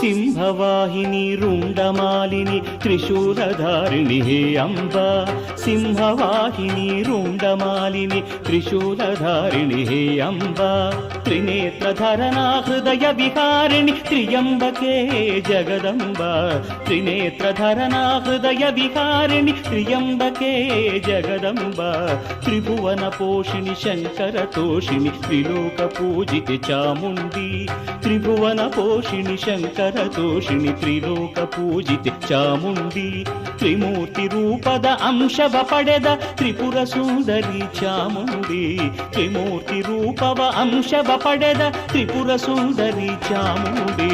ಸಿಂಹವಾಹಿನಿ ರುಂಡಮಾಲಿನಿ ತ್ರಿಶೂಲಧಾರಿಣಿ ಹೇ ಅಂಬಾ ಸಿಂಹವಾಹಿನಿ ರುಂಡಮಾಲಿನಿ ತ್ರಿಶೂಲಧಾರಿಣಿ ಹೇ ಅಂಬಾ ತ್ರಿನೇತ್ರಧರನಾ ಹೃದಯ ವಿಹಾರಿಣಿ ತ್ರಿಯಂಬಕೆ ಜಗದಂಬಾ ತ್ರಿನೇತ್ರಧರನಾ ಹೃದಯ ವಿಹಾರಿಣಿ ತ್ರಿಯಂಬಕೆ ಜಗದಂಬಾ ತ್ರಿಭುವನ ಪೋಷಿಣಿ ಶಂಕರ ತೋಷಿಣಿ ತ್ರಿಲೋಕ ಪೂಜಿತೆ ಚಾಮುಂಡಿ ತ್ರಿಭುವನ ಪೋಷಿಣಿ ಶಂಕರ ತೋಷಿಣಿ ತ್ರಿಲೋಕ ಪೂಜಿತೆ ಚಾಮುಂಡಿ ತ್ರಿಮೂರ್ತಿ ರೂಪದ ಅಂಶವ ಪಡೆದ ತ್ರಿಪುರ ಸುಂದರಿ ಚಾಮುಂಡಿ ತ್ರಿಮೂರ್ತಿ ರೂಪವ ಅಂಶವ ಪಡೆದ ತ್ರಿಪುರ ಸುಂದರಿ ಚಾಮುಂಡಿ